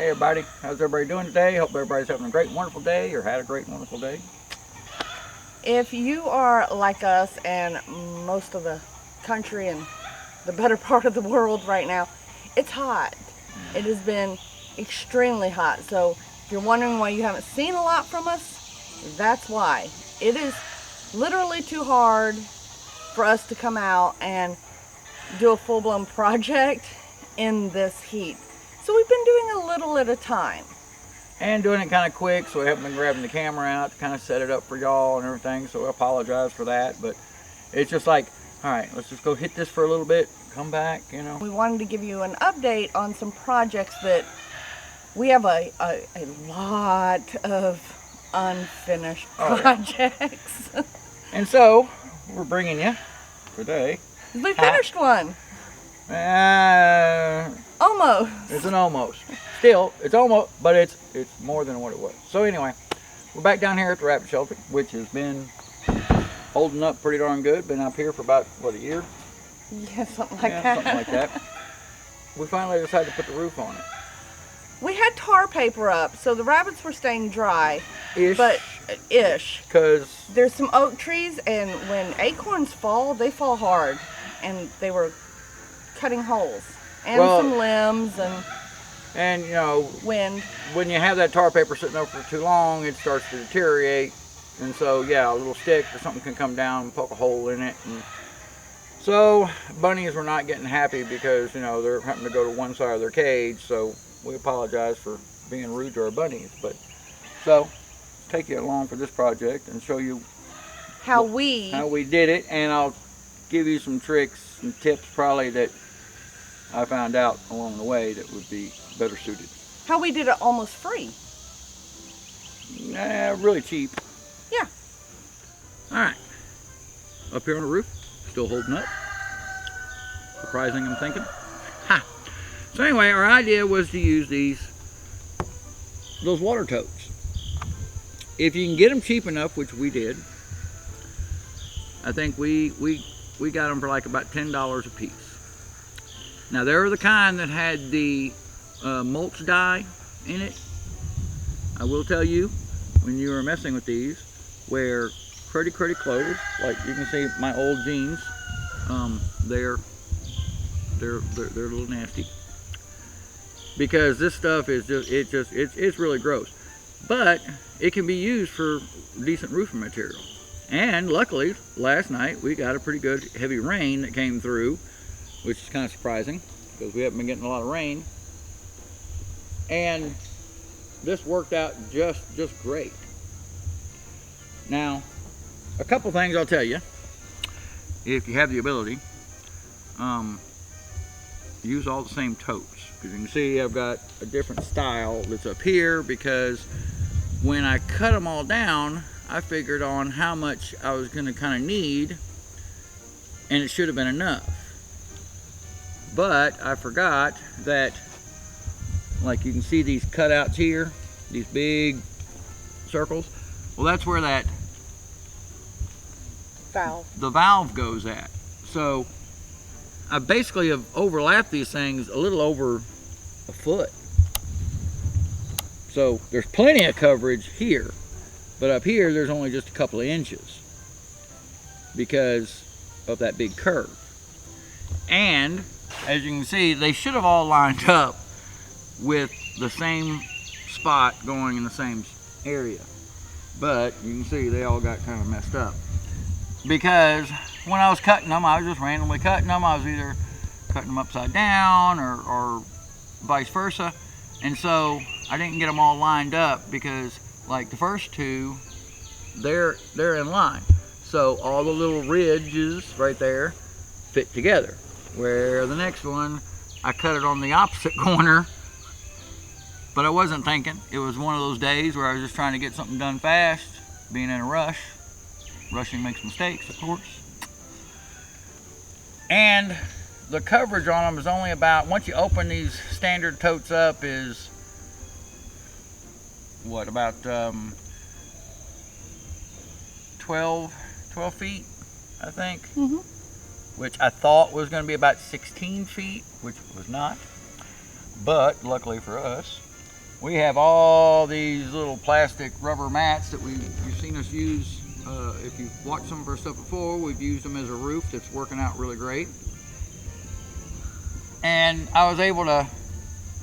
Hey everybody, how's everybody doing today? Hope everybody's having a great, wonderful day, or had a great, wonderful day. If you are like us and most of the country and the better part of the world right now, it's hot. It has been extremely hot. So if you're wondering why you haven't seen a lot from us, that's why. It is literally too hard for us to come out and do a full-blown project in this heat. So we've been doing a little at a time. And doing it kind of quick, so we haven't been grabbing the camera out to kind of set it up for y'all and everything, so we apologize for that. But it's just like, all right, let's just go hit this for a little bit, come back, you know. We wanted to give you an update on some projects that we have a lot of unfinished projects. Yeah. And so, we're bringing you today. We finished one. Almost. It's an almost. Still, it's almost, but it's more than what it was. So anyway, we're back down here at the rabbit shelter, which has been holding up pretty darn good. Been up here for about, what, a year? Yeah, something like that. Something like that. We finally decided to put the roof on it. We had tar paper up, so the rabbits were staying dry. Ish. But, ish. Because there's some oak trees, and when acorns fall, they fall hard. And they were cutting holes. And some limbs and you know, wind. When you have that tar paper sitting over for too long, it starts to deteriorate. And so, yeah, a little stick or something can come down and poke a hole in it. And so, bunnies were not getting happy because, you know, they're having to go to one side of their cage. So, we apologize for being rude to our bunnies. But, so, take you along for this project and show you how we did it. And I'll give you some tricks and tips probably that I found out along the way that would be better suited. How we did it almost free. Really cheap. Yeah. Alright. Up here on the roof, still holding up. Surprising, I'm thinking. Ha! So anyway, our idea was to use those water totes. If you can get them cheap enough, which we did, I think we got them for like about $10 a piece. Now they were the kind that had the mulch dye in it. I will tell you, when you were messing with these, wear pretty clothes. Like you can see my old jeans, they're a little nasty. Because this stuff is it's really gross. But it can be used for decent roofing material. And luckily, last night we got a pretty good heavy rain that came through, which is kind of surprising because we haven't been getting a lot of rain. And this worked out just great. Now, a couple things I'll tell you, if you have the ability, use all the same totes. Because you can see I've got a different style that's up here because when I cut them all down, I figured on how much I was going to kind of need, and it should have been enough. But I forgot that, like you can see these cutouts here, these big circles. Well, that's where that the valve goes at. So I basically have overlapped these things a little over a foot. So there's plenty of coverage here, but up here there's only just a couple of inches because of that big curve. And as you can see, they should have all lined up with the same spot going in the same area. But you can see they all got kind of messed up. Because when I was cutting them, I was just randomly cutting them. I was either cutting them upside down or vice versa. And so I didn't get them all lined up because like the first two, they're in line. So all the little ridges right there fit together. Where the next one, I cut it on the opposite corner, but I wasn't thinking. It was one of those days where I was just trying to get something done fast, being in a rush. Rushing makes mistakes, of course. And the coverage on them is only about, once you open these standard totes up, is what, about 12 feet, I think. Which I thought was going to be about 16 feet, which was not. But luckily for us, We have all these little plastic rubber mats that you've seen us use. If you've watched some of our stuff before, we've used them as a roof. That's working out really great. And I was able to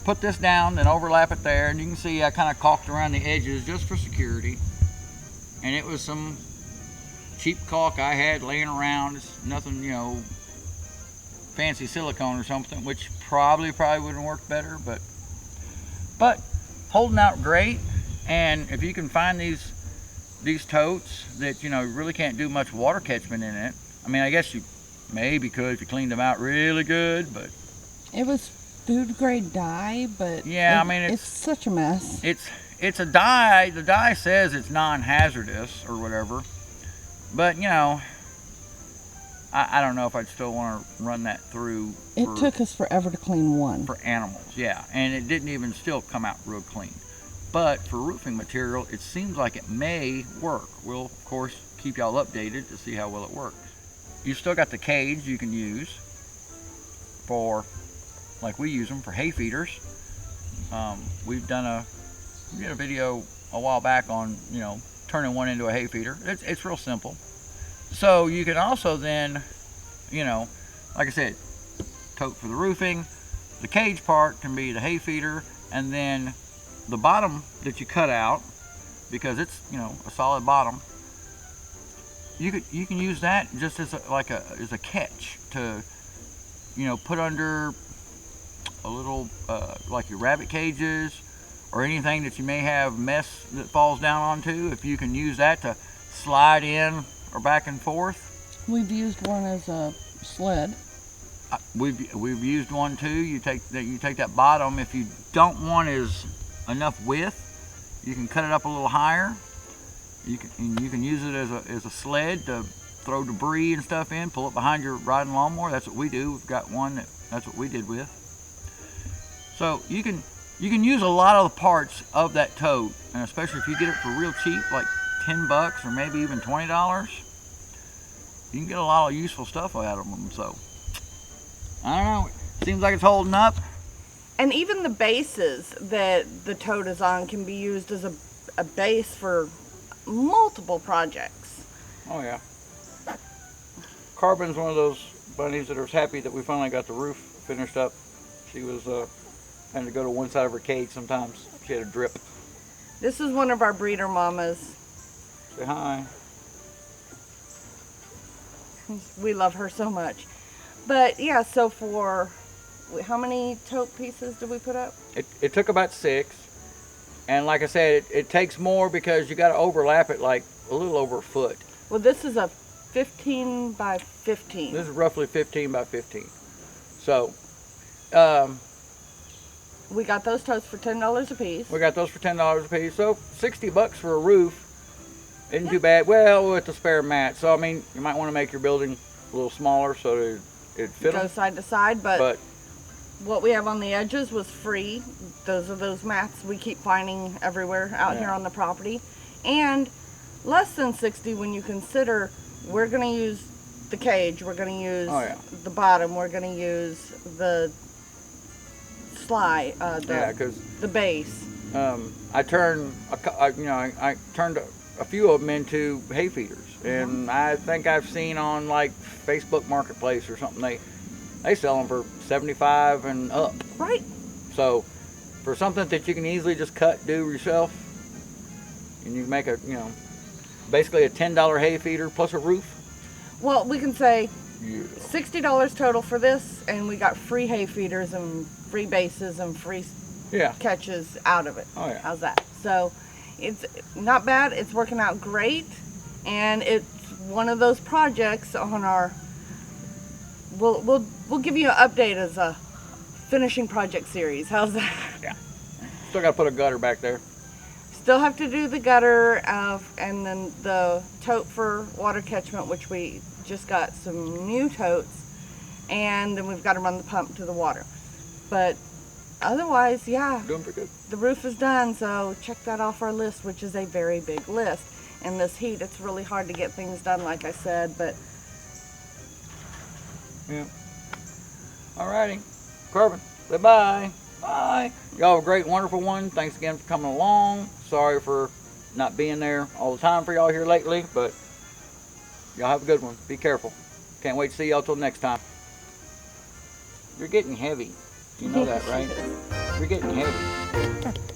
put this down and overlap it there, and you can see I kind of caulked around the edges just for security. And it was some cheap caulk I had laying around. It's nothing, you know, fancy silicone or something, which probably would have worked better, but holding out great. And if you can find these totes that, you know, really can't do much water catchment in it. I mean, I guess you maybe could if you cleaned them out really good, but it was food grade dye, but yeah, I mean, it's such a mess. It's a dye. The dye says it's non-hazardous or whatever, but you know, I don't know if I'd still want to run that through. It took us forever to clean one. For animals, yeah, and it didn't even still come out real clean. But for roofing material, it seems like it may work. We'll, of course, keep y'all updated to see how well it works. You've still got the cage you can use for, like we use them for hay feeders. We did a video a while back on, you know, turning one into a hay feeder. It's real simple. So you can also then, you know, like I said, tote for the roofing. The cage part can be the hay feeder, and then the bottom that you cut out, because it's, you know, a solid bottom, you can use that just as a catch to, you know, put under a little like your rabbit cages or anything that you may have mess that falls down onto. If you can use that to slide in or back and forth. We've used one as a sled. We've used one too. You take that bottom. If you don't want enough width, you can cut it up a little higher. You can use it as a sled to throw debris and stuff in. Pull it behind your riding lawnmower. That's what we do. We've got one that's what we did with. So you can use a lot of the parts of that tote, and especially if you get it for real cheap, like $10 or maybe even $20, you can get a lot of useful stuff out of them. So I don't know. It seems like it's holding up. And even the bases that the tote is on can be used as a base for multiple projects. Oh yeah. Carbon's one of those bunnies that are happy that we finally got the roof finished up. She was having to go to one side of her cage sometimes. She had a drip. This is one of our breeder mamas. Say hi. We love her so much. But yeah, so for how many tote pieces did we put up? It took about 6. And like I said, it takes more because you got to overlap it like a little over a foot. Well, this is a 15 by 15. This is roughly 15 by 15. So, we got those totes for $10 a piece. We got those for $10 a piece. So $60 for a roof isn't too bad. Well, with the spare mat. So I mean, you might want to make your building a little smaller so that it fit. Go side to side, but what we have on the edges was free. Those are those mats we keep finding everywhere out here on the property. And less than 60 when you consider we're going to use the cage, we're going to use the bottom, we're going to use the slide, the base. I turned a few of them into hay feeders, and I think I've seen on like Facebook Marketplace or something, they sell them for $75 and up. Right. So for something that you can easily just do yourself, and you make basically a $10 hay feeder plus a roof. Well, we can say $60 total for this, and we got free hay feeders and free bases and free catches out of it. Oh yeah. How's that? So it's not bad. It's working out great, and it's one of those projects on our. We'll give you an update as a finishing project series. How's that? Yeah. Still got to put a gutter back there. Still have to do the gutter, and then the tote for water catchment, which we just got some new totes, and then we've got to run the pump to the water. But otherwise, yeah, doing pretty good. The roof is done, so check that off our list, which is a very big list. In this heat, it's really hard to get things done, like I said, but yeah. Alrighty, Corbin, say bye. Bye. Y'all have a great, wonderful one. Thanks again for coming along. Sorry for not being there all the time for y'all here lately, but y'all have a good one. Be careful. Can't wait to see y'all till next time. You're getting heavy. You know that, right? You're getting heavy.